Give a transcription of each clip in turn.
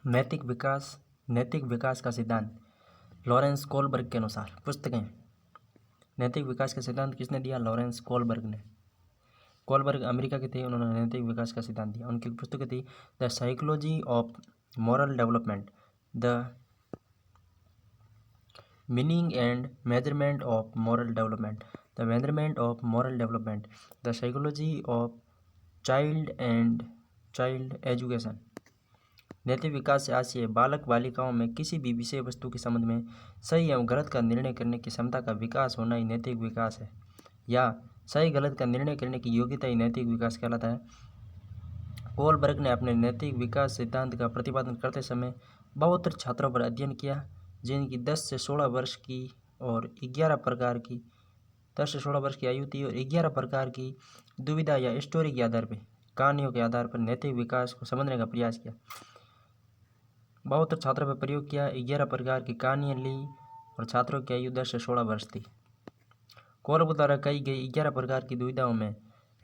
नैतिक विकास का सिद्धांत लॉरेंस कोलबर्ग के अनुसार। पुस्तकें। नैतिक विकास का सिद्धांत किसने दिया? लॉरेंस कोलबर्ग ने। कोलबर्ग अमेरिका के थे, उन्होंने नैतिक विकास का सिद्धांत दिया। उनकी पुस्तकें थी the psychology of moral development, the meaning and measurement of moral development, the measurement of moral development, the psychology of child education. नैतिक विकास से आशय बालक बालिकाओं में किसी भी विषय वस्तु के संबंध में सही एवं गलत का निर्णय करने की क्षमता का विकास होना ही नैतिक विकास है, या सही गलत का निर्णय करने की योग्यता ही नैतिक विकास कहलाता है। कोलबर्ग ने अपने नैतिक विकास सिद्धांत का प्रतिपादन करते समय बहुत छात्रों पर अध्ययन किया, जिनकी 10 से 16 वर्ष की और 11 प्रकार की 10 से 16 वर्ष की आयु थी और 11 प्रकार की दुविधा या स्टोरी के आधार पर, कहानियों के आधार पर नैतिक विकास को समझने का प्रयास किया। बहुत छात्रों पर प्रयोग किया, 11 प्रकार की कहानियाँ ली और छात्रों की आयु 10 से 16 वर्ष थी। कोलबर्ग द्वारा कही गई 11 प्रकार की दुविधाओं में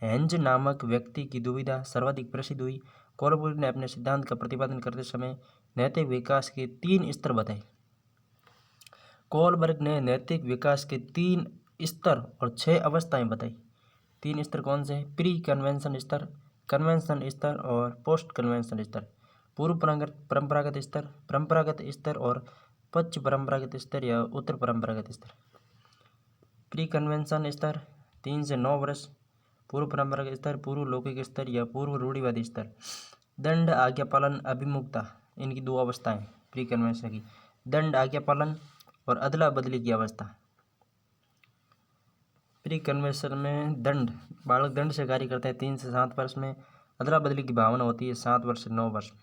हेंज नामक व्यक्ति की दुविधा सर्वाधिक प्रसिद्ध हुई। कोलबर्ग ने अपने सिद्धांत का प्रतिपादन करते समय नैतिक विकास के 3 स्तर बताए। कोलबर्ग ने नैतिक विकास के 3 स्तर और 6 अवस्थाएं बताई। 3 स्तर कौन से? प्री कन्वेंशन स्तर, कन्वेंशन स्तर और पोस्ट कन्वेंशन स्तर। पूर्व परंपरागत स्तर और पश्च परंपरागत स्तर या उत्तर परंपरागत स्तर। प्री कन्वेंशन स्तर 3 से 9 वर्ष, पूर्व परंपरागत स्तर, पूर्व लौकिक स्तर या पूर्व रूढ़िवादी स्तर। दंड आज्ञा पालन अभिमुखता, इनकी 2 अवस्थाएं प्री कन्वेंशन की, दंड आज्ञा पालन और अदला बदली की अवस्था। प्री कन्वेंशन में बालक दंड से कार्य करता है 3 से 7 वर्ष में, अदला बदली की भावना होती है 7 वर्ष से 9 वर्ष में।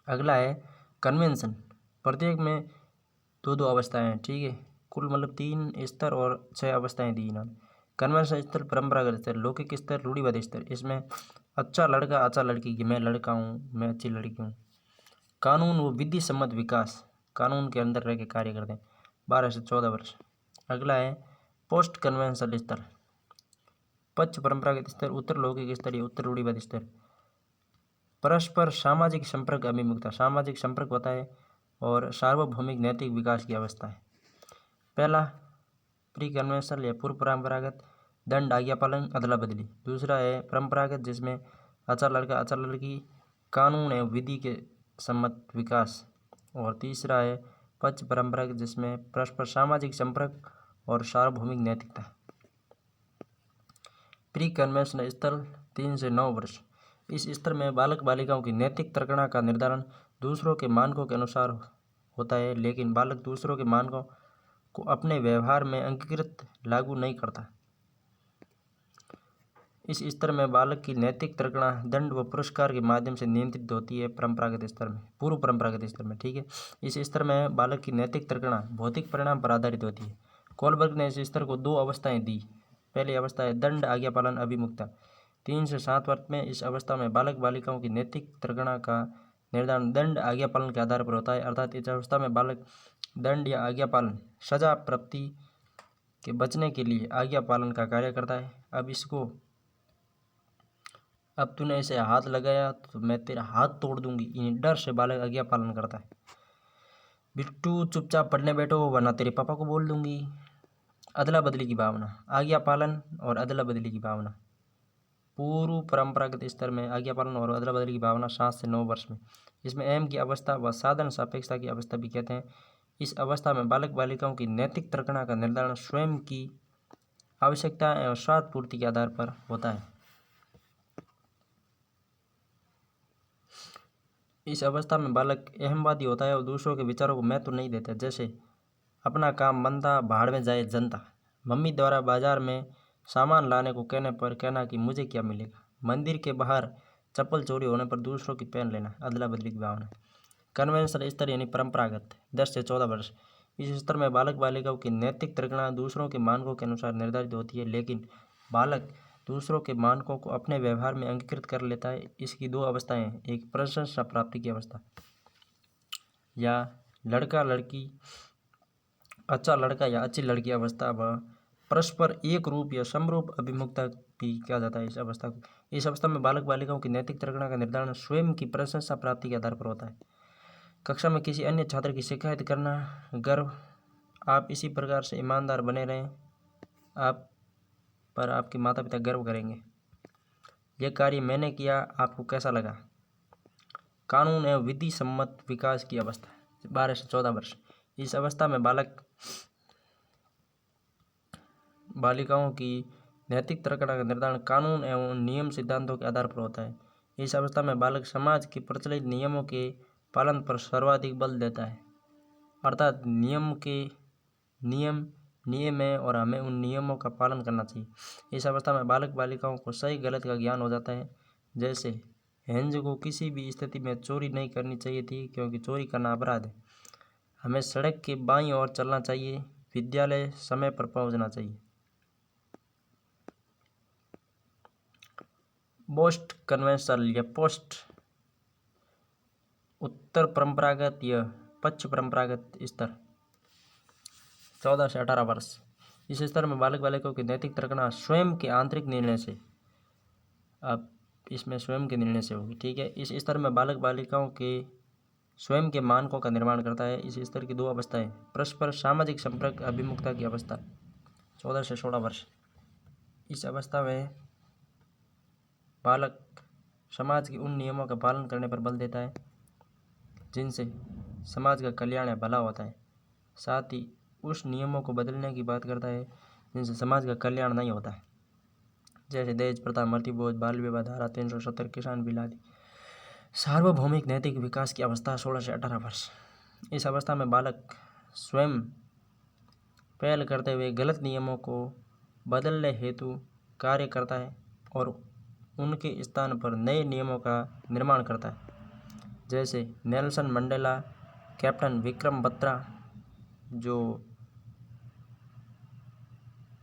अगला है कन्वेंशन, प्रत्येक में 2 अवस्थाएं हैं, ठीक है, कुल मतलब 3 स्तर और 6 अवस्थाएं दी इन्होंने। कन्वेंशन स्तर, परंपरागत स्तर, लौकिक स्तर, रूढ़िवादी स्तर। इसमें अच्छा लड़का अच्छा लड़की की, मैं लड़का हूँ, मैं अच्छी लड़की हूँ। कानून व विधि सम्मत विकास, कानून के अंदर रह के कार्य करते हैं 12 से 14 वर्ष। अगला है पोस्ट कन्वेंशनल स्तर, पश्च परंपरागत स्तर, उत्तर लौकिक स्तर या उत्तर रूढ़िवादी स्तर। परस्पर सामाजिक संपर्क अभिमुखता, सामाजिक संपर्क होता है और सार्वभौमिक नैतिक विकास की अवस्था है। पहला प्री कन्वेंशनल या पूर्व परंपरागत, दंड आज्ञा पालन अदला बदली। दूसरा है परंपरागत, जिसमें अच्छा लड़का अच्छा लड़की, कानून एवं विधि के सम्मत विकास। और तीसरा है पश्च परंपरागत, जिसमें परस्पर सामाजिक संपर्क और सार्वभौमिक नैतिकता। प्री कन्वेंशनल स्तर 3 से 9 वर्ष। इस स्तर में बालक बालिकाओं की नैतिक प्रगणना का निर्धारण दूसरों के मानकों के अनुसार होता है, लेकिन बालक दूसरों के मानकों को अपने व्यवहार में अंगीकृत लागू नहीं करता। इस स्तर में बालक की नैतिक प्रगणना दंड व पुरस्कार के माध्यम से नियंत्रित होती है परंपरागत स्तर में, पूर्व परंपरागत स्तर में, ठीक है। इस स्तर में बालक की नैतिक प्रगणना भौतिक परिणाम पर आधारित होती है। कोलबर्ग ने इस स्तर को 2 अवस्थाएं दी। पहली अवस्था है दंड आज्ञा पालन अभिमुखता, 3 से 7 वर्ष में। इस अवस्था में बालक बालिकाओं की नैतिक प्रगणना का निर्धारण दंड आज्ञा पालन के आधार पर होता है, अर्थात इस अवस्था में बालक दंड या आज्ञा पालन, सजा प्राप्ति के बचने के लिए आज्ञा पालन का कार्य करता है। अब तूने इसे हाथ लगाया तो मैं तेरा हाथ तोड़ दूंगी, इन डर से बालक आज्ञा पालन करता है। बिट्टू चुपचाप पढ़ने बैठो वरना तेरे पापा को बोल दूंगी। अदला बदली की भावना, आज्ञा पालन और अदला बदली की भावना। पूर्व परंपरागत स्तर में आज्ञा पालन और अदला बदली की भावना 7 से 9 वर्ष में। इसमें एम की अवस्था व साधन सापेक्षता की अवस्था भी कहते हैं। इस अवस्था में बालक बालिकाओं की नैतिक प्रगणना का निर्धारण स्वयं की आवश्यकता एवं स्वार्थ पूर्ति के आधार पर होता है। इस अवस्था में बालक अहमवादी होता है और दूसरों के विचारों को महत्व नहीं देता, जैसे अपना काम मंदा, भाड़ में जाए जनता। मम्मी द्वारा बाजार में सामान लाने को कहने पर कहना कि मुझे क्या मिलेगा। मंदिर के बाहर चप्पल चोरी होने पर दूसरों की पहन लेना, अदला बदली की भावना। कन्वेंशनल स्तर यानी परंपरागत 10 से 14 वर्ष। इस स्तर में बालक बालिकाओं की नैतिक प्रगणना दूसरों के मानकों के अनुसार निर्धारित होती है, लेकिन बालक दूसरों के मानकों को अपने व्यवहार में अंगीकृत कर लेता है। इसकी 2 अवस्थाएं हैं, एक प्रशंसा प्राप्ति की अवस्था या लड़का लड़की, अच्छा लड़का या अच्छी लड़की अवस्था, व परस्पर एक रूप या समरूप अभिमुखता भी कहा जाता है इस अवस्था को। इस अवस्था में बालक बालिकाओं की नैतिक तरगना का निर्धारण स्वयं की प्रशंसा प्राप्ति के आधार पर होता है। कक्षा में किसी अन्य छात्र की शिकायत करना गर्व, आप इसी प्रकार से ईमानदार बने रहें, आप पर आपके माता पिता गर्व करेंगे। यह कार्य मैंने किया, आपको कैसा लगा। कानून एवं विधि सम्मत विकास की अवस्था 12 से 14 वर्ष। इस अवस्था में बालक बालिकाओं की नैतिक तरगना का निर्धारण कानून एवं नियम सिद्धांतों के आधार पर होता है। इस अवस्था में बालक समाज के प्रचलित नियमों के पालन पर सर्वाधिक बल देता है, अर्थात नियम है और हमें उन नियमों का पालन करना चाहिए। इस अवस्था में बालक बालिकाओं को सही गलत का ज्ञान हो जाता है। जैसे हेंज को किसी भी स्थिति में चोरी नहीं करनी चाहिए थी, क्योंकि चोरी करना अपराध है। हमें सड़क के बाईं ओर चलना चाहिए, विद्यालय समय पर पहुंचना चाहिए। पोस्ट कन्वेंशनल या पोस्ट उत्तर परंपरागत या पश्च परंपरागत स्तर 14 से 18 वर्ष। इस स्तर में बालक बालिकाओं की नैतिक तरगना स्वयं के आंतरिक निर्णय से, अब इसमें स्वयं के निर्णय से होगी, ठीक है। इस स्तर में बालक बालिकाओं के स्वयं के मानकों का निर्माण करता है। इस स्तर की 2 अवस्थाएं, परस्पर सामाजिक संपर्क अभिमुखता की अवस्था 14 से 16 वर्ष। इस अवस्था में बालक समाज के उन नियमों का पालन करने पर बल देता है जिनसे समाज का कल्याण या भला होता है, साथ ही उस नियमों को बदलने की बात करता है जिनसे समाज का कल्याण नहीं होता है, जैसे दहेज प्रथा, मृत्यु भोज, बाल विवाह धारा 370, किसान बिल आदि। सार्वभौमिक नैतिक विकास की अवस्था 16 से 18 वर्ष। इस अवस्था में बालक स्वयं पहल करते हुए गलत नियमों को बदलने हेतु कार्य करता है और उनके स्थान पर नए नियमों का निर्माण करता है, जैसे Nelson Mandela, captain Vikram Batra, जो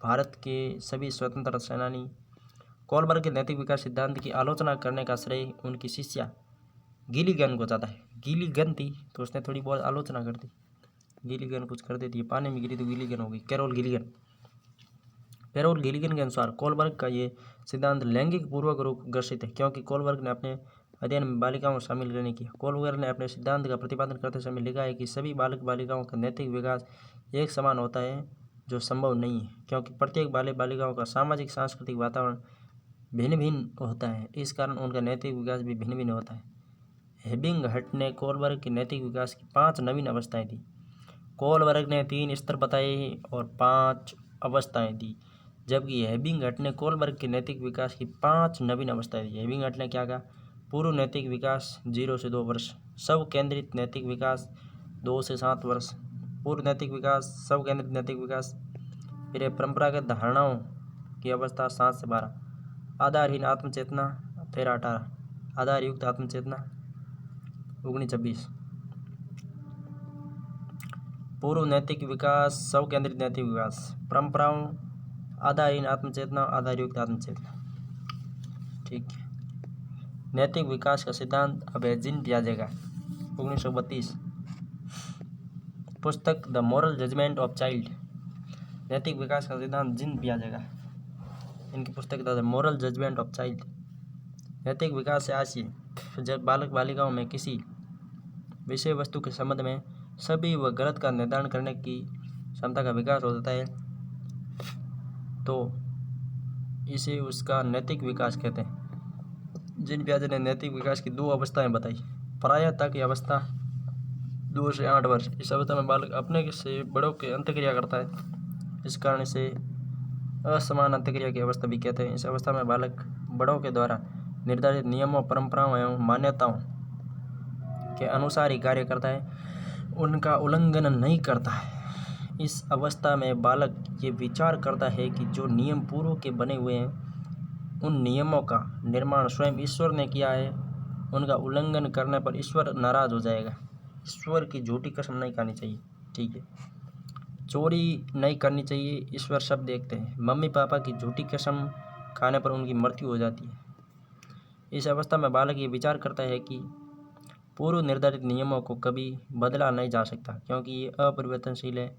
भारत के सभी स्वतंत्रता सेनानी। कोलबर्ग के नैतिक विकास सिद्धांत की आलोचना करने का श्रेय उनकी शिष्या गिलिगन को जाता है। गिलिगन थी तो उसने थोड़ी बहुत आलोचना कर दी, गिलिगन कुछ कर देती है, पानी में गिरी तो गिलिगन होगी, कैरोल गिलिगन के अनुसार कोलबर्ग का ये सिद्धांत लैंगिक पूर्वक रूप ग्रसित है, क्योंकि कोलबर्ग ने अपने अध्ययन में बालिकाओं को शामिल नहीं किया। कोलबर्ग ने अपने सिद्धांत का प्रतिपादन करते समय लिखा है कि सभी बालक बालिकाओं का नैतिक विकास एक समान होता है, जो संभव नहीं है, क्योंकि प्रत्येक बालक बालिकाओं का सामाजिक सांस्कृतिक वातावरण भिन्न भिन्न होता है। इस कारण उनका नैतिक विकास भी भिन्न भिन्न होता है। हेबिंगहट ने कोलबर्ग के नैतिक विकास की 5 नवीन अवस्थाएं दी। कोलबर्ग ने 3 स्तर बताए और 5 अवस्थाएं दी, जबकि हेबिंगहट ने कोलबर्ग के नैतिक विकास की 5 नवीन अवस्थाएं दी। हेबिंगहट ने क्या कहा? पूर्व नैतिक विकास 0 से 2 वर्ष, सब केंद्रित नैतिक विकास 2 से 7 वर्ष, पूर्व नैतिक विकास, सब केंद्रित नैतिक विकास, फिर परंपरागत धारणाओं की अवस्था 7 से 12, आधारहीन आत्मचेतना 13-18, आधारयुक्त आत्मचेतना 19-26, पूर्व नैतिक विकास, सब केंद्रित नैतिक विकास, परंपराओं, आधारहीन आत्मचेतना, आधारयुक्त आत्मचेतना, ठीक है। नैतिक विकास का सिद्धांत अब है जीन पियाजे का 1932, पुस्तक the moral judgement of child. नैतिक विकास का सिद्धांत जीन पियाजे का, इनकी पुस्तक the moral judgement of child. नैतिक विकास से आशय, जब बालक बालिकाओं में किसी विषय वस्तु के संबंध में सभी व गलत का निर्धारण करने की क्षमता का विकास हो जाता है, तो इसे उसका नैतिक विकास कहते हैं। जीन पियाजे ने नैतिक विकास की 2 अवस्थाएं बताई। प्रायः की अवस्था 2 से 8 वर्ष। इस अवस्था में बालक अपने से बड़ों के अंतक्रिया करता है, इस कारण इसे असमान अंतक्रिया की अवस्था भी कहते हैं। इस अवस्था में बालक बड़ों के द्वारा निर्धारित नियमों, परंपराओं एवं मान्यताओं के अनुसार ही कार्य करता है, उनका उल्लंघन नहीं करता है। इस अवस्था में बालक ये विचार करता है कि जो नियम पूर्व के बने हुए हैं, उन नियमों का निर्माण स्वयं ईश्वर ने किया है, उनका उल्लंघन करने पर ईश्वर नाराज हो जाएगा। ईश्वर की झूठी कसम नहीं खानी चाहिए, ठीक है। चोरी नहीं करनी चाहिए, ईश्वर सब देखते हैं। मम्मी पापा की झूठी कसम खाने पर उनकी मृत्यु हो जाती है। इस अवस्था में बालक ये विचार करता है कि पूर्व निर्धारित नियमों को कभी बदला नहीं जा सकता, क्योंकि ये अपरिवर्तनशील है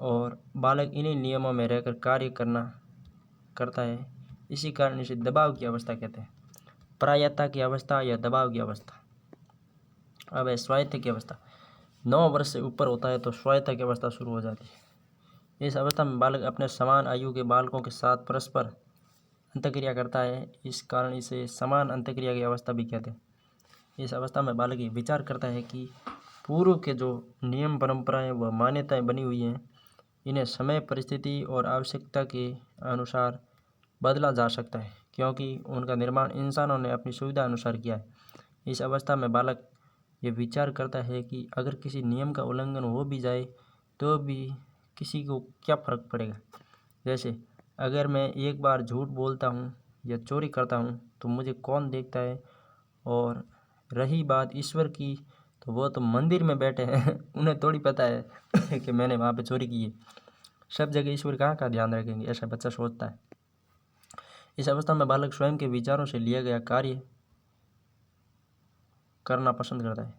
और बालक इन्हीं नियमों में रहकर कार्य करता है। इसी कारण इसे दबाव की अवस्था कहते हैं। प्रायत्ता की अवस्था या दबाव की अवस्था। अब है स्वायत्त की अवस्था। 9 वर्ष से ऊपर होता है तो स्वायत्त की अवस्था शुरू हो जाती है। इस अवस्था में बालक अपने समान आयु के बालकों के साथ परस्पर अंतःक्रिया करता है, इस कारण इसे समान अंतःक्रिया की अवस्था भी कहते हैं। इस अवस्था में बालक ये विचार करता है कि पूर्व के जो नियम परंपराएं व मान्यताएं बनी हुई हैं, इन्हें समय परिस्थिति और आवश्यकता के अनुसार बदला जा सकता है, क्योंकि उनका निर्माण इंसानों ने अपनी सुविधा अनुसार किया है। इस अवस्था में बालक ये विचार करता है कि अगर किसी नियम का उल्लंघन हो भी जाए तो भी किसी को क्या फ़र्क पड़ेगा। जैसे अगर मैं एक बार झूठ बोलता हूँ या चोरी करता हूँ तो मुझे कौन देखता है, और रही बात ईश्वर की तो वो तो मंदिर में बैठे हैं उन्हें थोड़ी पता है कि मैंने वहाँ पे चोरी की है। सब जगह ईश्वर कहाँ का ध्यान रखेंगे, ऐसा बच्चा सोचता है। इस अवस्था में बालक स्वयं के विचारों से लिया गया कार्य करना पसंद करता है।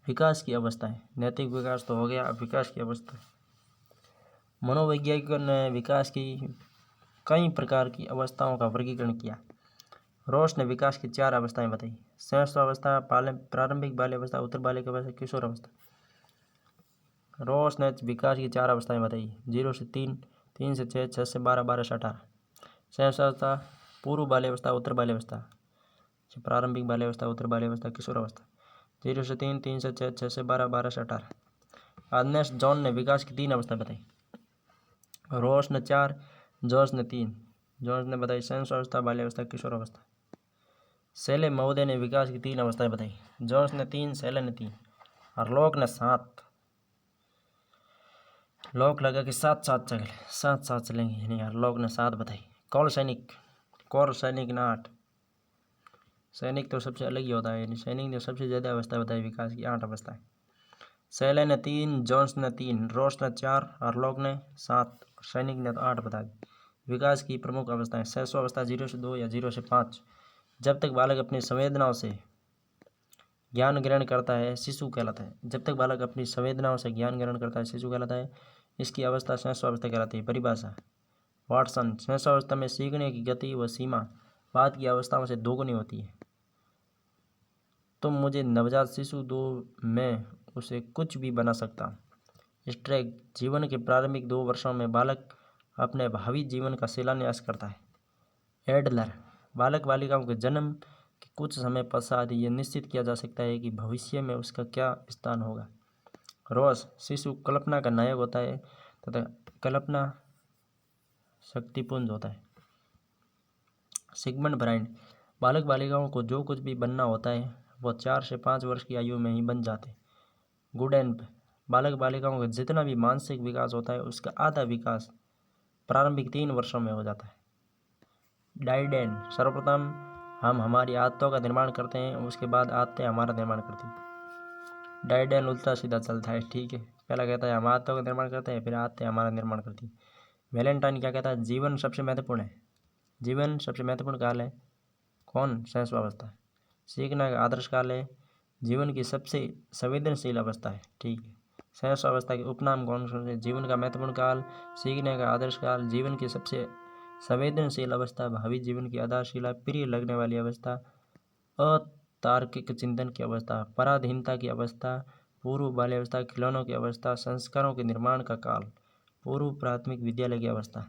विकास की अवस्थाएं। नैतिक विकास तो हो गया, अब विकास की अवस्था। मनोवैज्ञानिकों ने विकास की कई प्रकार की अवस्थाओं का वर्गीकरण किया। रोश ने विकास की 4 अवस्थाएं बताई। सहस्त्रावस्था, प्रारंभिक बाल्य अवस्था, उत्तर बालिक अवस्था, किशोर अवस्था। रोश ने विकास की 4 अवस्थाएं बताई। 0 से 3, 3 से 6, 6 से 12, 12 से 18। सहस्त्रावस्था, पूर्व बाल्य अवस्था, उत्तर बाल्य अवस्था, प्रारंभिक बाल्य अवस्था, उत्तर बाल्य अवस्था, किशोर अवस्था। 0 से 3, 3 से 6, 6 से 12, 12 से 18। अर्नेस्ट जॉन ने विकास की 3 अवस्था बताई। रोश ने 4, जॉर्ज ने 3। जॉर्ज ने बताई सहस्त्रावस्था, बाल्यावस्था, किशोर अवस्था। सेले महोदय ने विकास की 3 अवस्थाएं बताई। जॉर्ज ने 3, सेले ने 3 और लोक ने 7। लोक लगा कि साथ साथ चलेंगे, यानी लोक ने 7 बताई। कौर सैनिक ने 8। सैनिक तो सबसे अलग ही होता है, यानी सैनिक ने सबसे ज़्यादा अवस्था बताई। विकास की 8 अवस्थाएं। सेले ने 3, जॉन्स ने 3, रोश ने 4 और लोक ने 7, सैनिक ने तो 8 बता दी। विकास की प्रमुख अवस्थाएं। शैशवावस्था 0 से 2 या 0 से 5। जब तक बालक अपनी संवेदनाओं से ज्ञान ग्रहण करता है, शिशु कहलाता है। जब तक बालक अपनी संवेदनाओं से ज्ञान ग्रहण करता है, शिशु कहलाता है। इसकी अवस्था शैशवावस्था कहलाती है। परिभाषा। वाटसन। शैशवावस्था में सीखने की गति व सीमा बाद की अवस्थाओं से दोगुनी होती है। तुम मुझे नवजात शिशु दो, मैं उसे कुछ भी बना सकता। स्ट्रेक। जीवन के प्रारंभिक 2 वर्षों में बालक अपने भावी जीवन का शिलान्यास करता है। एडलर। बालक बालिकाओं के जन्म के कुछ समय पश्चात यह निश्चित किया जा सकता है कि भविष्य में उसका क्या स्थान होगा। रॉस। शिशु कल्पना का नायक होता है तथा कल्पना शक्तिपुंज होता है। Sigmund Freud. बालक बालिकाओं को जो कुछ भी बनना होता है वह 4 से 5 वर्ष की आयु में ही बन जाते। गुडेनप। बालक बालिकाओं का जितना भी मानसिक विकास होता है उसका आधा विकास प्रारंभिक 3 वर्षों में हो जाता है। डाइडेन। सर्वप्रथम हम हमारी आदतों का निर्माण करते हैं, उसके बाद आदतें हमारा निर्माण करती हैं। डाइडेन उल्टा सीधा चलता है, ठीक है। पहला कहता है हम आदतों का निर्माण करते हैं, फिर आदतें हमारा निर्माण करती हैं। वैलेंटाइन क्या कहता है? जीवन सबसे महत्वपूर्ण है। जीवन सबसे महत्वपूर्ण काल है। कौन? शैशवावस्था। सीखना का आदर्श काल है। जीवन की सबसे संवेदनशील अवस्था है, ठीक है। शैशवावस्था के उपनाम कौन से? जीवन का महत्वपूर्ण काल, सीखने का आदर्श काल, जीवन की सबसे संवेदनशील अवस्था, भावी जीवन की आधारशिला, प्रिय लगने वाली अवस्था, अतार्किक चिंतन की अवस्था, पराधीनता की अवस्था, पूर्व बाल्यावस्था, खिलौनों की अवस्था, संस्कारों के निर्माण का काल, पूर्व प्राथमिक विद्यालय की अवस्था।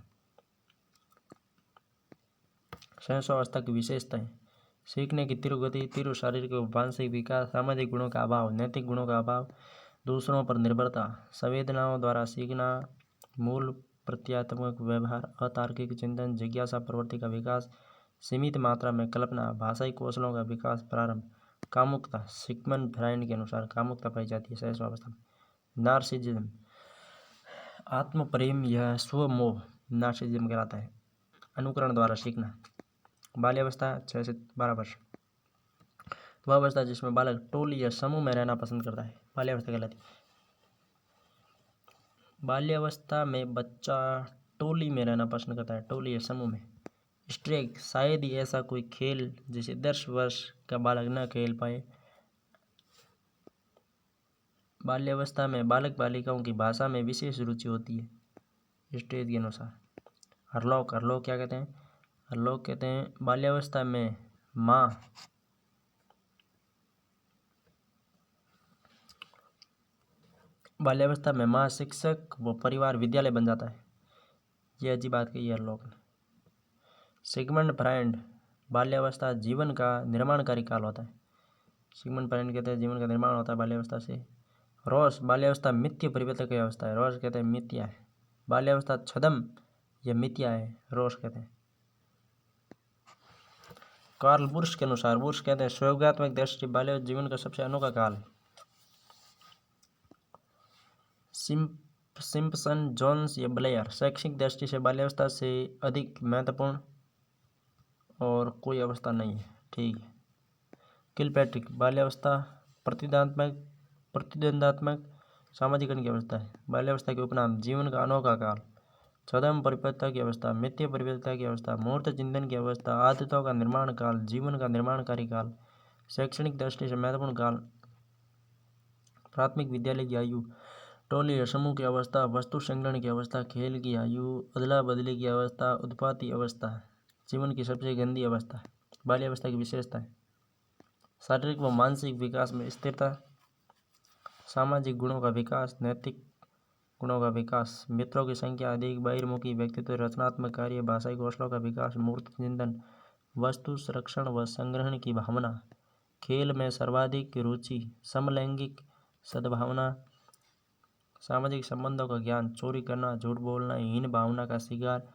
शैशवावस्था की विशेषताएं। सीखने की तीव्र गति, तीव्र शारीरिक व मानसिक विकास, सामाजिक गुणों का अभाव, नैतिक गुणों का अभाव, दूसरों पर निर्भरता, संवेदनाओं द्वारा सीखना, मूल प्रत्यात्मक व्यवहार, अतार्किक चिंतन, जिज्ञासा प्रवृत्ति का विकास, सीमित मात्रा में कल्पना, भाषाई कौशलों का विकास प्रारंभ, कामुकता। सिगमंड फ्राइड के अनुसार कामुकता पाई जाती है शैशवावस्था में। नार्सिसिज्म। आत्म प्रेम या स्वमोह नार्सिसिज्म कहलाता है। अनुकरण द्वारा सीखना। बाल्यावस्था 6 से 12 वर्ष। वह अवस्था जिसमें बालक टोली या समूह में रहना पसंद करता है, बाल्यावस्था कहलाती है। बाल्यावस्था में बच्चा टोली में रहना पसंद करता है, टोली या समूह में। स्ट्रेक। शायद ही ऐसा कोई खेल जिसे 10 वर्ष का बालक न खेल पाए। बाल्यावस्था में बालक बालिकाओं की भाषा में विशेष रुचि होती है, स्टेज के अनुसार। हरलॉक। हरलॉक क्या कहते हैं? लोग कहते हैं बाल्यावस्था में माँ शिक्षक व परिवार विद्यालय बन जाता है। ये अजीब बात कही है लोग ने। सिगमंड फ्राइड बाल्यावस्था जीवन का निर्माणकारी काल होता है। सिगमंड फ्राइड कहते हैं जीवन का निर्माण होता है बाल्यावस्था से। रॉस बाल्यावस्था मिथ्य परिवर्तन की अवस्था है। रॉस कहते हैं मिथ्या है। बाल्यावस्था छद्म या मिथ्या है, रॉस कहते हैं। कार्ल बुर्श के अनुसार, बुर्श कहते हैं स्वयोगात्मक दृष्टि बाल्यावस्था जीवन का सबसे अनोखा काल। सिम्पसन, जोन्स या ब्लेयर, शैक्षिक दृष्टि से बाल्यावस्था से अधिक महत्वपूर्ण और कोई अवस्था नहीं है। ठीक है। किलपैट्रिक बाल्यावस्था प्रतिद्वंदात्मक सामाजिकरण की अवस्था है। बाल्यावस्था के उपनाम जीवन का अनोखा काल, छद्म परिपक्वता की अवस्था, मिथ्य परिपक्वता की अवस्था, मूर्त चिंतन की अवस्था, आदतों का निर्माण काल, जीवन का निर्माणकारी काल, शैक्षणिक दृष्टि से महत्वपूर्ण काल, प्राथमिक विद्यालय की आयु, टोली या समूह की अवस्था, वस्तु संग्रहण की अवस्था, खेल की आयु, अदला बदली की अवस्था, उत्पाती अवस्था, जीवन की सबसे गंदी अवस्था। बाल्यावस्था की विशेषताएं: शारीरिक व मानसिक विकास में स्थिरता, सामाजिक गुणों का विकास, नैतिक गुणों का विकास, मित्रों की संख्या अधिक, बहिर्मुखी व्यक्तित्व, रचनात्मक कार्य, भाषाई कौशलों का विकास, मूर्त चिंतन, वस्तु संरक्षण व संग्रहण की भावना, खेल में सर्वाधिक रुचि, समलैंगिक सद्भावना, सामाजिक संबंधों का ज्ञान, चोरी करना, झूठ बोलना, हीन भावना का शिकार,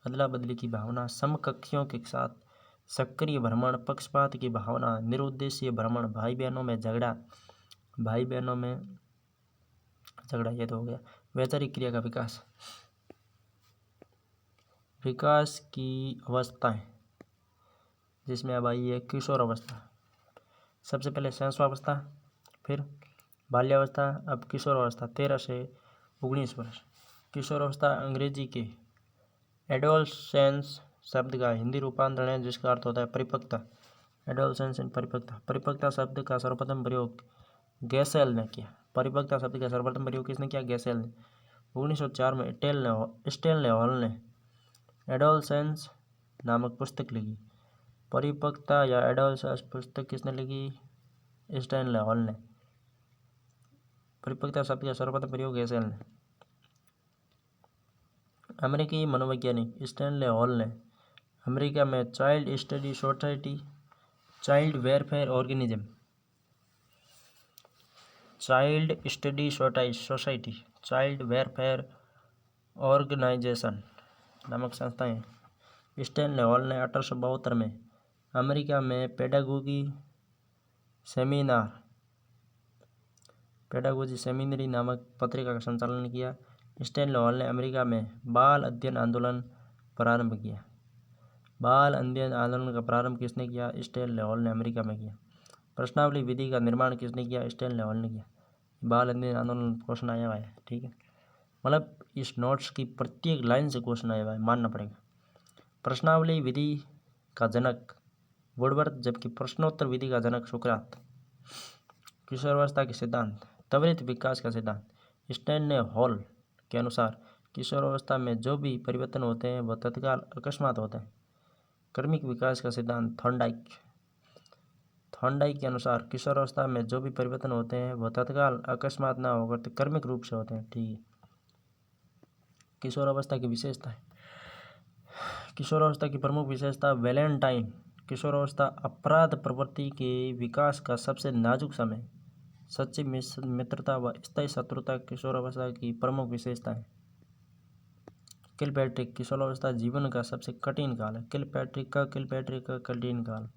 अदला बदली की भावना, समकक्षियों के साथ सक्रिय भ्रमण, पक्षपात की भावना, निरुद्देशीय भ्रमण, भाई बहनों में झगड़ा, ये तो हो गया। वैचारिक क्रिया का विकास, विकास की अवस्थाएं, जिसमें अब आई है किशोर अवस्था। सबसे पहले शैशवावस्था, फिर बाल्यावस्था, अब किशोर अवस्था 13 से 19 वर्ष। किशोर अवस्था अंग्रेजी के एडोलसेंस शब्द का हिंदी रूपांतरण है, जिसका अर्थ होता है परिपक्वता। एडोलसेंस एंड परिपक्वता। परिपक्वता शब्द का सर्वप्रथम प्रयोग गैसेल ने किया। परिपक्वता शब्द का सर्वप्रथम प्रयोग किसने किया? गैसेल ने। 1904 में स्टेनले हॉल ने एडोलसेंस नामक पुस्तक लिखी। परिपक्वता या एडोलसेंस पुस्तक किसने लिखी? स्टेनले हॉल ने। परिपक्वता शब्द का सर्वप्रथम प्रयोग गैसेल ने। अमेरिकी मनोवैज्ञानिक स्टेनले हॉल ने अमेरिका में child study society, child welfare organism, child study society, child welfare organization नामक संस्थाएं। स्टेनले हॉल ने 1872 में अमेरिका में पेडागोजी सेमिनरी नामक पत्रिका का संचालन किया। स्टेनले हॉल ने अमेरिका में बाल अध्ययन आंदोलन प्रारंभ किया। बाल अध्ययन आंदोलन का प्रारंभ किसने किया? स्टेनले हॉल ने अमेरिका में किया। प्रश्नावली विधि का निर्माण किसने किया? स्टेनले हॉल ने किया। बाल अध्ययन आंदोलन क्वेश्चन आया हुआ है, ठीक है। मतलब इस नोट्स की प्रत्येक लाइन से क्वेश्चन आया हुआ है, मानना पड़ेगा। प्रश्नावली विधि का जनक वुडवर्थ, जबकि प्रश्नोत्तर विधि का जनक सुकरात। किशोरावस्था के सिद्धांत, त्वरित विकास का सिद्धांत। स्टेनले हॉल के अनुसार किशोरावस्था में जो भी परिवर्तन होते हैं वह तत्काल अकस्मात होते हैं। क्रमिक विकास का सिद्धांत, थॉर्नडाइक के अनुसार किशोरावस्था में जो भी परिवर्तन होते हैं वह तत्काल अकस्मात ना होकर क्रमिक रूप से होते हैं, ठीक है। किशोरावस्था की विशेषताएं। किशोरावस्था की प्रमुख विशेषता वैलेंटाइन। किशोरावस्था अपराध प्रवृत्ति के विकास का सबसे नाजुक समय। सच्ची मित्रता व स्थायी शत्रुता किशोरावस्था की प्रमुख विशेषताएं। किलपैट्रिक, किशोरावस्था जीवन का सबसे कठिन काल है। किलपैट्रिक का कठिन काल।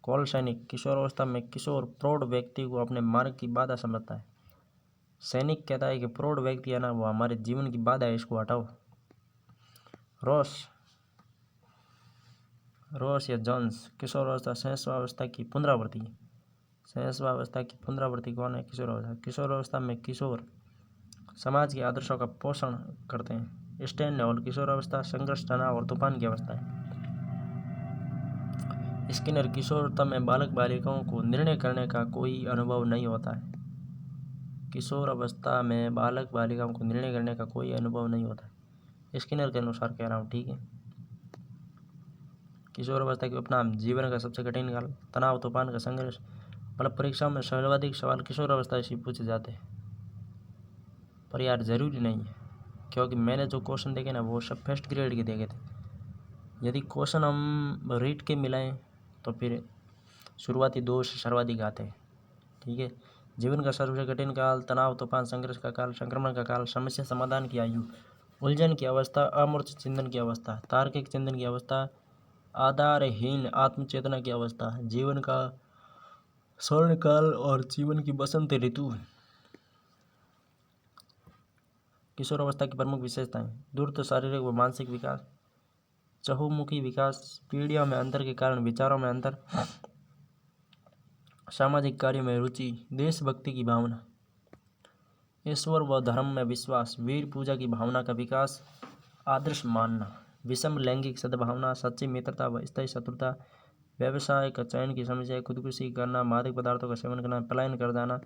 कॉलसैनिक, किशोरावस्था में किशोर प्रौढ़ व्यक्ति को अपने मार्ग की बाधा समझता है। सैनिक कहता है कि प्रौढ़ व्यक्ति है ना, वो हमारे जीवन की बाधा है, इसको हटाओ। रॉस या जोन्स, किशोरावस्था शैशवावस्था की पुनरावृत्ति। शैशवावस्था की पुनरावृत्ति कौन है? किशोरावस्था। किशोरावस्था में किशोर समाज के आदर्शों का पोषण करते हैं। स्टेनले हॉल, किशोरावस्था संघर्ष, तनाव और तूफान की अवस्था है। स्किनर, किशोरता में बालक बालिकाओं को निर्णय करने का कोई अनुभव नहीं होता है। किशोर अवस्था में बालक बालिकाओं को निर्णय करने का कोई अनुभव नहीं होता है, स्किनर के अनुसार कह रहा हूँ, ठीक है। किशोरावस्था की उपनाम, जीवन का सबसे कठिन काल, तनाव तूफान का संघर्ष। मतलब परीक्षाओं में सर्वाधिक सवाल किशोरावस्था से पूछे जाते हैं, पर यार ज़रूरी नहीं है, क्योंकि मैंने जो क्वेश्चन देखे ना वो सब फर्स्ट ग्रेड के देखे थे। यदि क्वेश्चन हम रीड के मिलाएं तो फिर शुरुआती 2 से सर्वाधिक आते हैं। ठीक है। जीवन का सबसे कठिन काल, तनाव तूफान, संघर्ष का काल, संक्रमण का काल, समस्या समाधान की आयु, उलझन की अवस्था, अमूर्त चिंतन की अवस्था, तार्किक चिंतन की अवस्था, आधारहीन आत्मचेतना की अवस्था, जीवन का स्वर्ण काल और जीवन की बसंत ऋतु। किशोरावस्था की प्रमुख विशेषताएं: द्रुत शारीरिक व मानसिक विकास, चहुमुखी विकास, पीढ़ियों में अंतर के कारण विचारों में अंतर, सामाजिक कार्यों में रुचि, देशभक्ति की भावना, ईश्वर व धर्म में विश्वास, वीर पूजा की भावना का विकास, आदर्श मानना, विषम लैंगिक सद्भावना, सच्ची मित्रता व स्थायी शत्रुता, व्यवसाय का चयन की समस्या, खुदकुशी करना, मादक पदार्थों का सेवन करना, पलायन कर जाना,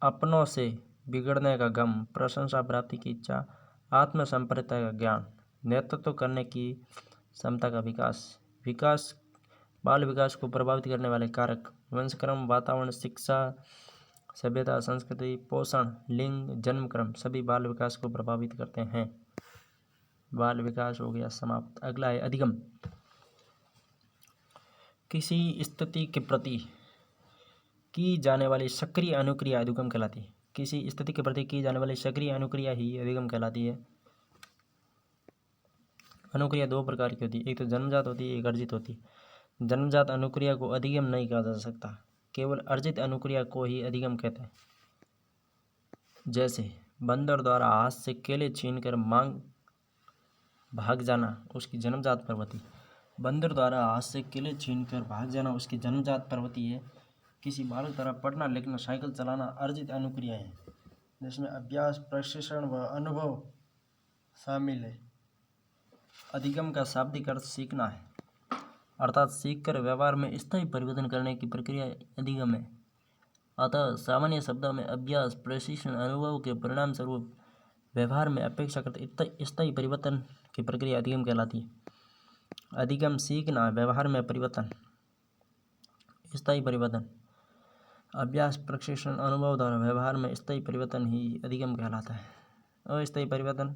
अपनों से बिगड़ने का गम, प्रशंसा प्राप्ति की इच्छा, आत्मसंपन्नता का ज्ञान, नेतृत्व करने की क्षमता का विकास, बाल विकास को प्रभावित करने वाले कारक, वंशक्रम, वातावरण, शिक्षा, सभ्यता, संस्कृति, पोषण, लिंग, जन्मक्रम सभी बाल विकास को प्रभावित करते हैं। बाल विकास हो गया समाप्त। अगला है अधिगम। किसी स्थिति के प्रति की जाने वाली सक्रिय अनुक्रिया अधिगम कहलाती है। किसी स्थिति के प्रति की जाने वाली सक्रिय अनुक्रिया ही अधिगम कहलाती है। अनुक्रिया 2 प्रकार की होती है, एक तो जन्मजात होती है, एक अर्जित होती है। जन्मजात अनुक्रिया को अधिगम नहीं कहा जा सकता, केवल अर्जित अनुक्रिया को ही अधिगम कहते हैं। जैसे बंदर द्वारा हाथ से केले छीनकर मांग भाग जाना उसकी जन्मजात प्रवृत्ति। बंदर द्वारा हाथ से केले छीनकर भाग जाना उसकी जन्मजात प्रवृत्ति है। किसी बालक द्वारा पढ़ना, लिखना, साइकिल चलाना अर्जित अनुक्रिया है, जिसमें अभ्यास, प्रशिक्षण व अनुभव शामिल है। अधिगम का शाब्दिक अर्थ सीखना है, अर्थात सीखकर व्यवहार में स्थायी परिवर्तन करने की प्रक्रिया अधिगम है। अतः सामान्य शब्दों में अभ्यास, प्रशिक्षण, अनुभव के परिणाम स्वरूप व्यवहार में अपेक्षाकृत स्थायी परिवर्तन की प्रक्रिया अधिगम कहलाती है। अधिगम सीखना, व्यवहार में परिवर्तन, स्थायी परिवर्तन, अभ्यास, प्रशिक्षण, अनुभव द्वारा व्यवहार में स्थायी परिवर्तन ही अधिगम कहलाता है। अस्थायी परिवर्तन,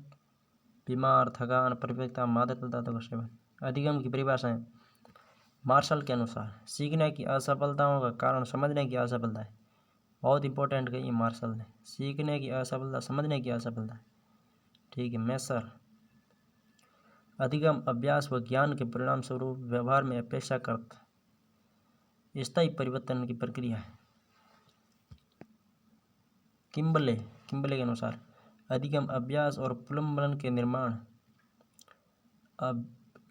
बीमार, थकान, परिपक्वता, मादक पदार्थों का सेवन। अधिगम की परिभाषाएं: मार्शल के अनुसार सीखने की असफलताओं का कारण समझने की असफलता है। बहुत इंपॉर्टेंट कही मार्शल ने, सीखने की असफलता समझने की असफलता है। ठीक है। मैसर, अधिगम अभ्यास व ज्ञान के परिणाम स्वरूप व्यवहार में अपेक्षाकृत स्थायी परिवर्तन की प्रक्रिया है। किम्बले के अनुसार अधिगम अभ्यास और पुनर्बलन के निर्माण।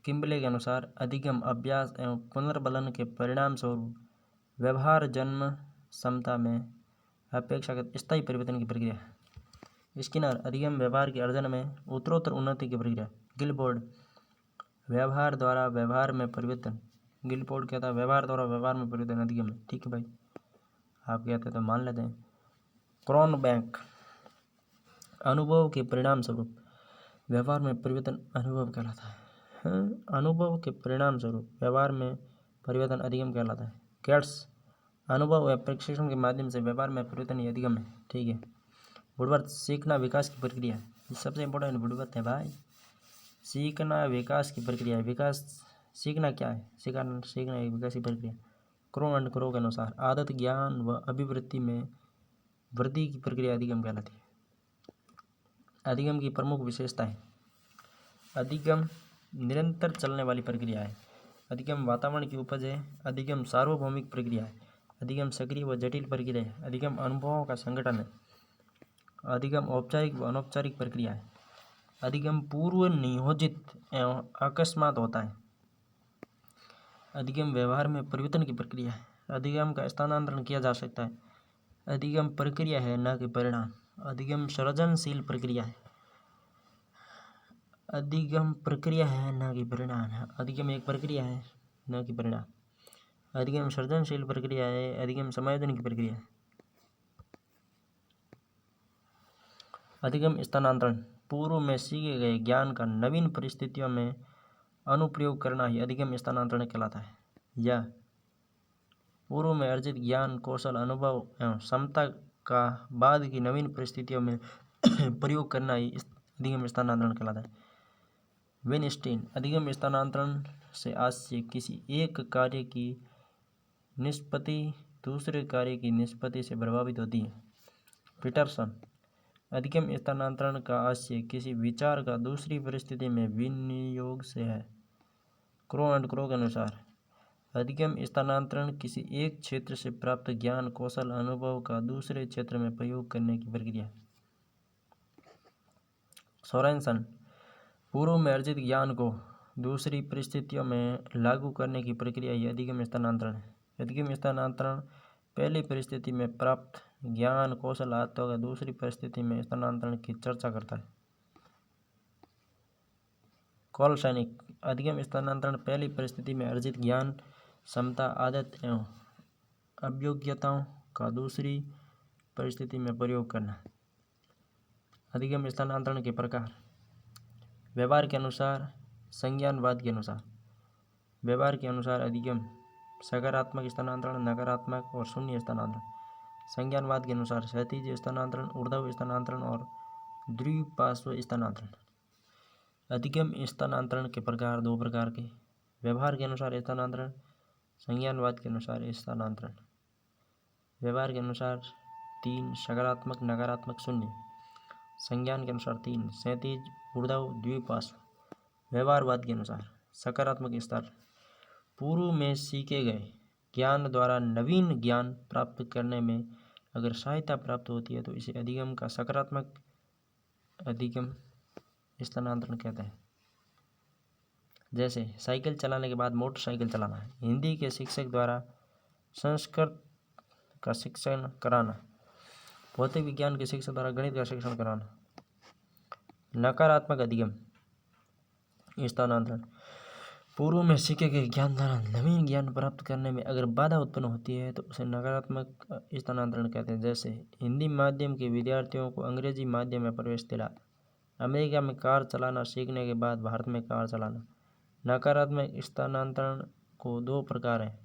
किम्बले के अनुसार अधिगम अभ्यास एवं पुनर्बलन के परिणाम स्वरूप व्यवहार जन्म क्षमता में अपेक्षाकृत स्थायी परिवर्तन की प्रक्रिया है। स्किनर, अधिगम व्यवहार के अर्जन में उत्तरोत्तर उन्नति की प्रक्रिया। गिलफोर्ड, व्यवहार द्वारा व्यवहार में परिवर्तन। गिलफोर्ड कहता है व्यवहार द्वारा व्यवहार में परिवर्तन अधिगम है। ठीक है भाई, आप कहते तो मान लेते हैं। क्रॉनबैक, अनुभव के परिणाम स्वरूप व्यवहार में परिवर्तन अनुभव कहलाता है। अनुभव के परिणाम स्वरूप व्यवहार में परिवर्तन अधिगम कहलाता है। गेट्स, अनुभव व प्रशिक्षण के माध्यम से व्यवहार में परिवर्तन ही अधिगम है। ठीक है। वुडवर्थ, सीखना विकास की प्रक्रिया। ये सबसे इंपॉर्टेंट वुडवर्थ है भाई। सीखना विकास की प्रक्रिया है। विकास सीखना क्या है? सीखना एक विकास की प्रक्रिया। क्रो एंड क्रो के अनुसार आदत, ज्ञान व अभिवृत्ति में वृद्धि की प्रक्रिया अधिगम कहलाती है। अधिगम की प्रमुख विशेषताएं: अधिगम निरंतर चलने वाली प्रक्रिया है। अधिगम वातावरण की उपज है। अधिगम सार्वभौमिक प्रक्रिया है। अधिगम सक्रिय व जटिल प्रक्रिया है। अधिगम अनुभवों का संगठन है। अधिगम औपचारिक व अनौपचारिक प्रक्रिया है। अधिगम पूर्व नियोजित एवं अकस्मात होता है। अधिगम व्यवहार में परिवर्तन की प्रक्रिया है। अधिगम का स्थानांतरण किया जा सकता है। अधिगम प्रक्रिया है न कि परिणाम। अधिगम सृजनशील प्रक्रिया है। अधिगम प्रक्रिया है न कि परिणाम है। अधिगम एक प्रक्रिया है न कि परिणाम। अधिगम सृजनशील प्रक्रिया है। अधिगम समायोजन की प्रक्रिया है। अधिगम स्थानांतरण, पूर्व में सीखे गए ज्ञान का नवीन परिस्थितियों में अनुप्रयोग करना ही अधिगम स्थानांतरण कहलाता है। या पूर्व में अर्जित ज्ञान, कौशल, अनुभव एवं क्षमता का बाद की नवीन परिस्थितियों में प्रयोग करना ही अधिगम स्थानांतरण कहलाता है। विनस्टीन, अधिगम स्थानांतरण से आशय किसी एक कार्य की निष्पत्ति दूसरे कार्य की निष्पत्ति से प्रभावित होती है। पीटरसन, अधिगम स्थानांतरण का आशय किसी विचार का दूसरी परिस्थिति में विनियोग से है। क्रो एंड क्रो के अनुसार अधिगम स्थानांतरण किसी एक क्षेत्र से प्राप्त ज्ञान, कौशल, अनुभव का दूसरे क्षेत्र में प्रयोग करने की प्रक्रिया है। सोरेनसन, पूर्व में अर्जित ज्ञान को दूसरी परिस्थितियों में लागू करने की प्रक्रिया ही अधिगम स्थानांतरण है। अधिगम स्थानांतरण पहली परिस्थिति में प्राप्त ज्ञान, कौशल, आदतों का दूसरी परिस्थिति में स्थानांतरण की चर्चा करता है। कॉलसैनिक, अधिगम स्थानांतरण पहली परिस्थिति में अर्जित ज्ञान, क्षमता, आदत एवं अभियोग्यताओं का दूसरी परिस्थिति में प्रयोग करना। अधिगम स्थानांतरण के प्रकार। व्यवहार के अनुसार, संज्ञानवाद के अनुसार। व्यवहार के अनुसार अधिगम सकारात्मक स्थानांतरण, नकारात्मक और शून्य स्थानांतरण। संज्ञानवाद के अनुसार क्षैतिज स्थानांतरण, ऊर्ध्व स्थानांतरण और द्विपार्श्व स्थानांतरण। अधिगम स्थानांतरण के प्रकार दो प्रकार के। व्यवहार के अनुसार स्थानांतरण, संज्ञानवाद के अनुसार स्थानांतरण। व्यवहार के अनुसार 3 सकारात्मक, नकारात्मक, शून्य। संज्ञान के अनुसार 3 क्षैतिज, ऊर्ध्व, द्विपार्श्व। व्यवहारवाद के अनुसार सकारात्मक स्तर, पूर्व में सीखे गए ज्ञान द्वारा नवीन ज्ञान प्राप्त करने में अगर सहायता प्राप्त होती है तो इसे अधिगम का सकारात्मक अधिगम स्थानांतरण कहते हैं। जैसे साइकिल चलाने के बाद मोटरसाइकिल चलाना, हिंदी के शिक्षक द्वारा संस्कृत का शिक्षण कराना, भौतिक विज्ञान के शिक्षक द्वारा गणित का शिक्षण कराना। नकारात्मक अधिगम स्थानांतरण, पूर्व में सीखे गए ज्ञान द्वारा नवीन ज्ञान प्राप्त करने में अगर बाधा उत्पन्न होती है तो उसे नकारात्मक स्थानांतरण कहते हैं। जैसे हिंदी माध्यम के विद्यार्थियों को अंग्रेजी माध्यम में प्रवेश दिला, अमेरिका में कार चलाना सीखने के बाद भारत में कार चलाना। नकारात्मक स्थानांतरण को 2 प्रकार हैं।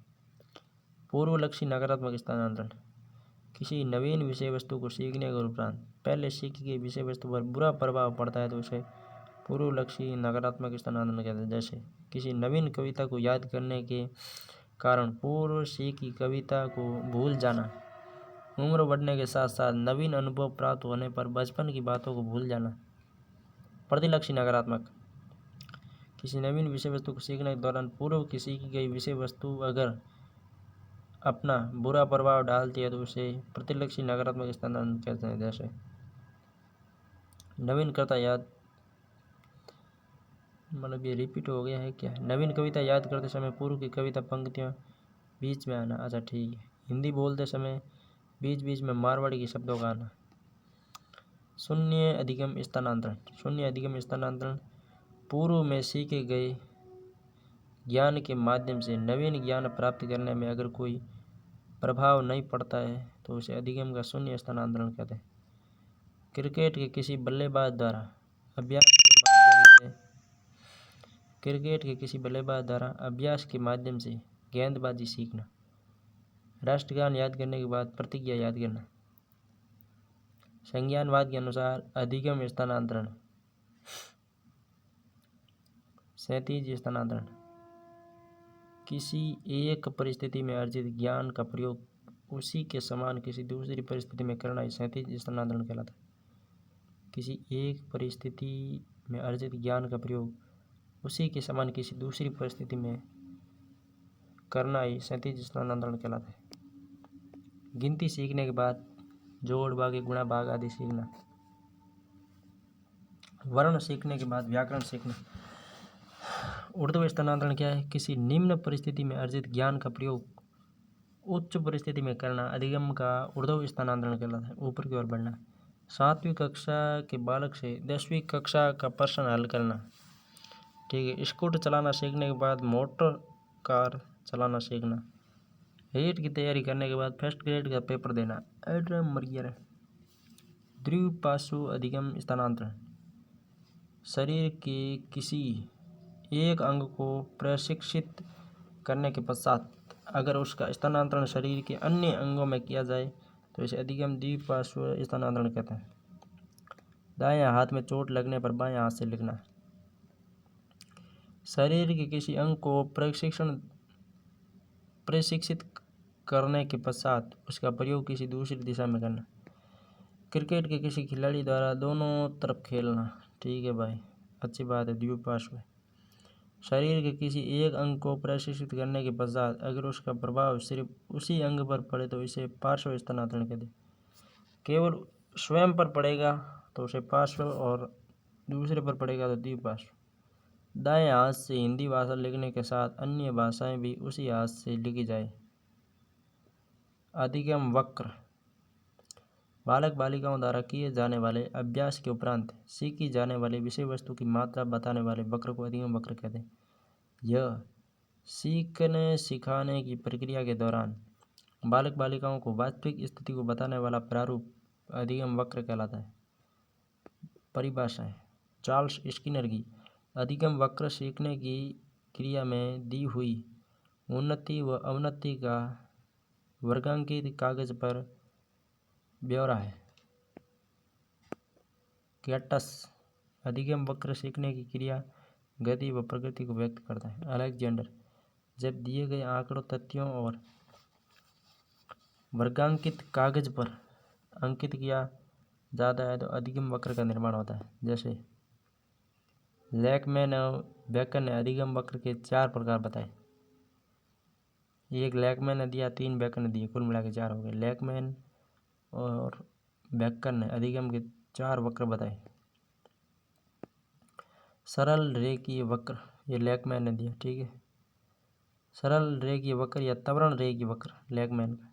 पूर्वलक्षी नकारात्मक स्थानांतरण, किसी नवीन विषय वस्तु को सीखने के उपरांत पहले सीखी गई विषय वस्तु पर बुरा प्रभाव पड़ता है तो उसे पूर्वलक्षी नकारात्मक स्थानांतरण कहते हैं। जैसे किसी नवीन कविता को याद करने के कारण पूर्व सीखी कविता को भूल जाना, उम्र बढ़ने के साथ साथ नवीन अनुभव प्राप्त होने पर बचपन की बातों को भूल जाना। प्रतिलक्षी नकारात्मक, किसी नवीन विषय वस्तु को सीखने के दौरान पूर्व की सीखी गई विषय वस्तु अगर अपना बुरा प्रभाव डालती है तो उसे प्रतिलक्षी नकारात्मक स्थानांतरण कहते हैं। जैसे नवीनकर्ता याद, मतलब ये रिपीट हो गया है क्या, नवीन कविता याद करते समय पूर्व की कविता पंक्तियाँ बीच में आना। अच्छा ठीक है। हिंदी बोलते समय बीच बीच में मारवाड़ी के शब्दों का आना। शून्य अधिगम स्थानांतरण, शून्य अधिगम स्थानांतरण, पूर्व में सीखे गए ज्ञान के माध्यम से नवीन ज्ञान प्राप्त करने में अगर कोई प्रभाव नहीं पड़ता है तो उसे अधिगम का शून्य स्थानांतरण कहते हैं। क्रिकेट के किसी बल्लेबाज द्वारा अभ्यास के माध्यम से गेंदबाजी सीखना। राष्ट्रगान याद करने के बाद प्रतिज्ञा याद करना। संज्ञानवाद के अनुसार अधिगम स्थानांतरण, क्षैतिज स्थानांतरण, किसी एक परिस्थिति में अर्जित ज्ञान का प्रयोग उसी के समान किसी दूसरी परिस्थिति में करना ही क्षैतिज स्थानांतरण कहलाता है। किसी एक परिस्थिति में अर्जित ज्ञान का प्रयोग उसी के समान किसी दूसरी परिस्थिति में करना ही क्षैतिज स्थानांतरण कहलाता है। गिनती सीखने के बाद जोड़, भाग, गुणा, भाग आदि सीखना। वर्ण सीखने के बाद व्याकरण सीखना। ऊर्ध्व स्थानांतरण क्या है, किसी निम्न परिस्थिति में अर्जित ज्ञान का प्रयोग उच्च परिस्थिति में करना अधिगम का ऊर्ध्व स्थानांतरण कहलाता है। ऊपर की ओर बढ़ना। 7वीं कक्षा के बालक से 10वीं कक्षा का प्रश्न हल करना। ठीक है। स्कूटर चलाना सीखने के बाद मोटर कार चलाना सीखना। हीट की तैयारी करने के बाद फर्स्ट ग्रेड का पेपर देना। द्विपार्श्व अधिगम स्थानांतरण, शरीर के किसी एक अंग को प्रशिक्षित करने के पश्चात अगर उसका स्थानांतरण शरीर के अन्य अंगों में किया जाए तो इसे अधिगम द्विपार्श्व स्थानांतरण कहते हैं। दाएं हाथ में चोट लगने पर बाएं हाथ से लिखना। शरीर के किसी अंग को प्रशिक्षित करने के पश्चात उसका प्रयोग किसी दूसरी दिशा में करना। क्रिकेट के किसी खिलाड़ी द्वारा दोनों तरफ खेलना। ठीक है भाई, अच्छी बात है। द्विपार्श्व। शरीर के किसी एक अंग को प्रशिक्षित करने के पश्चात अगर उसका प्रभाव सिर्फ उसी अंग पर पड़े तो इसे पार्श्व स्थानांतरण कहते हैं। केवल स्वयं पर पड़ेगा तो उसे पार्श्व और दूसरे पर पड़ेगा तो द्विपार्श्व। दाएं हाथ से हिंदी भाषा लिखने के साथ अन्य भाषाएं भी उसी हाथ से लिखी जाए। अधिगम वक्र। बालक बालिकाओं द्वारा किए जाने वाले अभ्यास के उपरांत सीखी जाने वाली विषय वस्तु की मात्रा बताने वाले वक्र को अधिगम वक्र कहते हैं। यह सीखने सिखाने की प्रक्रिया के दौरान बालक बालिकाओं को वास्तविक स्थिति को बताने वाला प्रारूप अधिगम वक्र कहलाता है। परिभाषाएं। चार्ल्स स्किनर की अधिगम वक्र सीखने की क्रिया में दी हुई उन्नति व अवनति का वर्गांकित कागज पर ब्यौरा है। कैटस अधिगम वक्र सीखने की क्रिया, गति व प्रकृति को व्यक्त करता है। अलेक्जेंडर, जब दिए गए आंकड़ों, तथ्यों और वर्गांकित कागज पर अंकित किया जाता है तो अधिगम वक्र का निर्माण होता है। जैसे लैकमैन और बेकन ने अधिगम वक्र के 4 प्रकार बताए। एक लैकमैन ने दिया, 3 बेकन ने दिए, कुल मिला के 4 हो गए। लैकमैन और बेकन ने अधिगम के 4 वक्र बताए। सरल रेखीय वक्र, ये लैकमैन ने दिया। ठीक है, सरल रेखीय वक्र या त्वरण रेखीय वक्र लैकमैन का।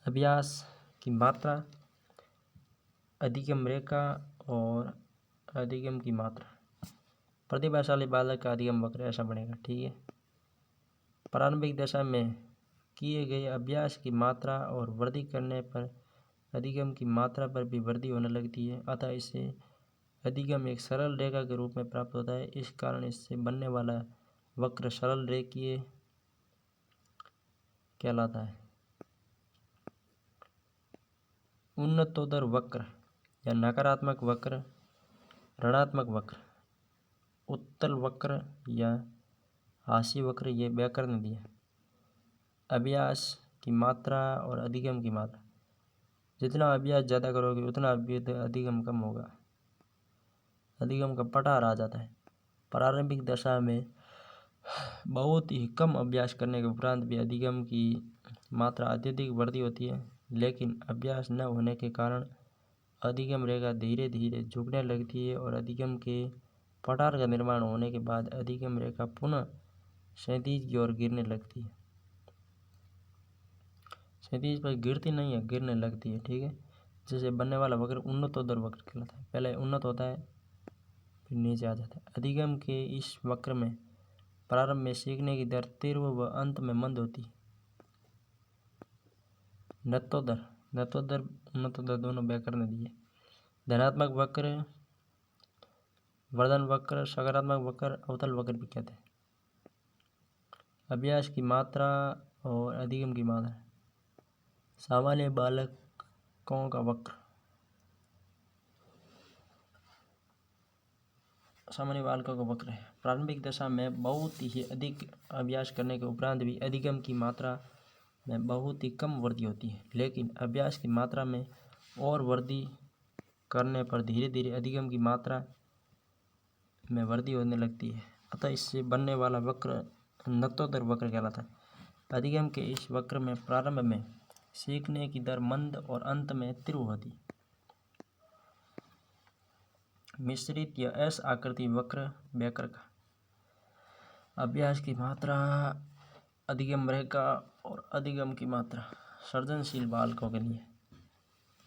अभ्यास की मात्रा, अधिगम रेखा और अधिगम की मात्रा। प्रतिभाशाली बालक का अधिगम वक्र ऐसा बनेगा। ठीक है, प्रारंभिक दशा में किए गए अभ्यास की मात्रा और वृद्धि करने पर अधिगम की मात्रा पर भी वृद्धि होने लगती है, अतः इससे अधिगम एक सरल रेखा के रूप में प्राप्त होता है। इस कारण इससे बनने वाला वक्र सरल रेखीय कहलाता है। उन्नतोत्तर वक्र या नकारात्मक वक्र, ऋणात्मक वक्र, उत्तल वक्र या हास्य वक्र, ये व्याकरण ने दिया। अभ्यास की मात्रा और अधिगम की मात्रा, जितना अभ्यास ज़्यादा करोगे उतना अधिगम कम होगा। अधिगम का पठार आ जाता है। प्रारंभिक दशा में बहुत ही कम अभ्यास करने के उपरांत भी अधिगम की मात्रा अत्यधिक वृद्धि होती है, लेकिन अभ्यास न होने के कारण अधिगम रेखा धीरे धीरे झुकने लगती है और अधिगम के पठार का निर्माण होने के बाद अधिगम रेखा पुनः क्षैतिज की ओर गिरने लगती है। क्षैतिज पर गिरती नहीं है, गिरने लगती है। ठीक है, जिससे बनने वाला वक्र उन्नतोत्तर वक्र कहलाता है। पहले उन्नत होता है फिर नीचे आ जाता है। अधिगम के इस वक्र में प्रारंभ में सीखने की दर तीव्र व अंत में मंद होती है। नत्तोदर, नत्तोदर, उन्नतोदर दोनों व्याकरण दिए। धनात्मक वक्र, वर्धन वक्र, सकारात्मक वक्र, अवतल वक्र भी कहते हैं। अभ्यास की मात्रा और अधिगम की मात्रा। सामान्य बालकों का वक्र, सामान्य बालकों का वक्र है। प्रारंभिक दशा में बहुत ही अधिक अभ्यास करने के उपरांत भी अधिगम की मात्रा में बहुत ही कम वृद्धि होती है, लेकिन अभ्यास की मात्रा में और वृद्धि करने पर धीरे धीरे अधिगम की मात्रा में वृद्धि होने लगती है, अतः इससे बनने वाला वक्र नत्तोदर वक्र कहलाता है। अधिगम के इस वक्र में प्रारंभ में सीखने की दर मंद और अंत में तीव्र होती। मिश्रित या एस आकृति वक्र व्याकर का। अभ्यास की मात्रा, अधिगम रेखा और अधिगम की मात्रा सृजनशील बालकों के लिए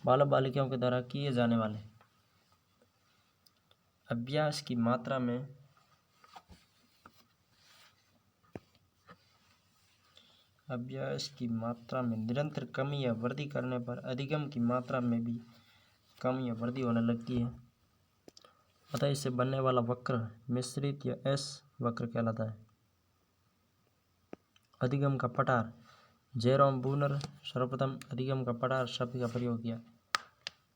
बालक बालिकाओं के द्वारा किए जाने वाले अभ्यास की मात्रा में निरंतर कमी या वृद्धि करने पर अधिगम की मात्रा में भी कमी या वृद्धि होने लगती है, अतः इससे बनने वाला वक्र मिश्रित या एस वक्र कहलाता है। अधिगम का पठार, जेरोम ब्रूनर सर्वप्रथम अधिगम का पठार शब्द का प्रयोग किया।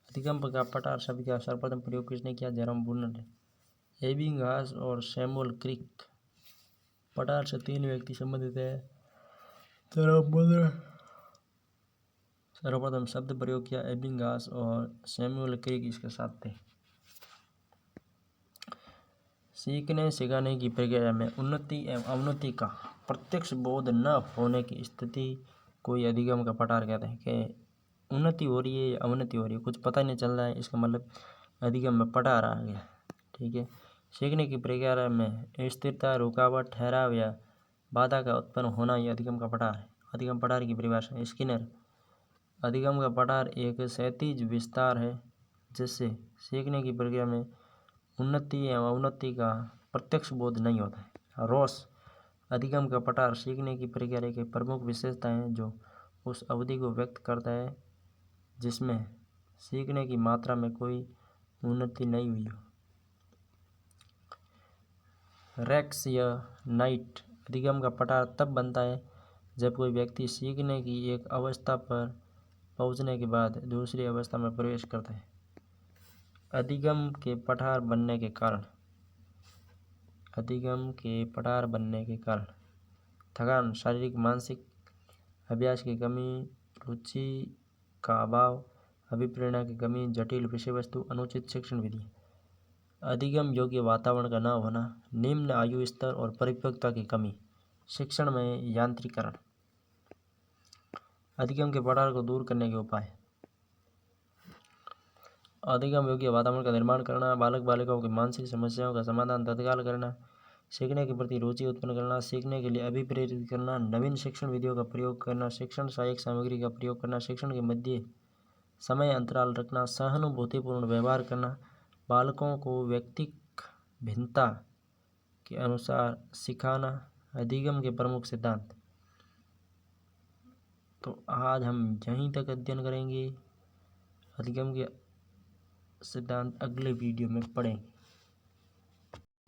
अधिगम का पठार शब्द का सर्वप्रथम प्रयोग किसने किया? जेरोम ब्रूनर ने। एबिंगहास और सैमुअल क्रिक, पठार से 3 व्यक्ति संबंधित है। जेरोम ब्रूनर सर्वप्रथम शब्द प्रयोग किया, एबिंगहास और सैमुअल क्रिक इसके साथ थे। सीखने सिखाने की प्रक्रिया में उन्नति एवं अवनति का प्रत्यक्ष बोध न होने की स्थिति कोई अधिगम का पठार कहते हैं। कि उन्नति हो रही है या अवनति हो रही है, कुछ पता नहीं चल रहा है, इसका मतलब अधिगम में पठार आ गया। ठीक है। सीखने की प्रक्रिया में स्थिरता, रुकावट, ठहराव या बाधा का उत्पन्न होना यह अधिगम का पठार है। अधिगम पठार की परिभाषा, स्किनर, अधिगम का पठार एक क्षैतिज विस्तार है जिससे सीखने की प्रक्रिया में उन्नति एवं अवनति का प्रत्यक्ष बोध नहीं होता है। रॉस, अधिगम का पठार सीखने की प्रक्रिया की प्रमुख विशेषता है जो उस अवधि को व्यक्त करता है जिसमें सीखने की मात्रा में कोई उन्नति नहीं हुई हो। रेक्स या नाइट, अधिगम का पठार तब बनता है जब कोई व्यक्ति सीखने की एक अवस्था पर पहुंचने के बाद दूसरी अवस्था में प्रवेश करता है। अधिगम के पठार बनने के कारण, अधिगम के पठार बनने के कारण थकान, शारीरिक मानसिक अभ्यास की कमी, रुचि का अभाव, अभिप्रेरणा की कमी, जटिल विषय वस्तु, अनुचित शिक्षण विधि, अधिगम योग्य वातावरण का न होना, निम्न आयु स्तर और परिपक्वता की कमी, शिक्षण में यांत्रिकरण। अधिगम के पठार को दूर करने के उपाय, अधिगम योग्य वातावरण का निर्माण करना, बालक बालिकाओं की मानसिक समस्याओं का समाधान तत्काल करना, सीखने के प्रति रुचि उत्पन्न करना, सीखने के लिए अभिप्रेरित करना, नवीन शिक्षण विधियों का प्रयोग करना, शिक्षण सहायक सामग्री का प्रयोग करना, शिक्षण के मध्य समय अंतराल रखना, सहानुभूतिपूर्ण व्यवहार करना, बालकों को व्यक्तिक भिन्नता के अनुसार सिखाना, अधिगम के प्रमुख सिद्धांत। तो आज हम यहीं तक अध्ययन करेंगे, अधिगम के सिद्धांत अगले वीडियो में पढ़ेंगे।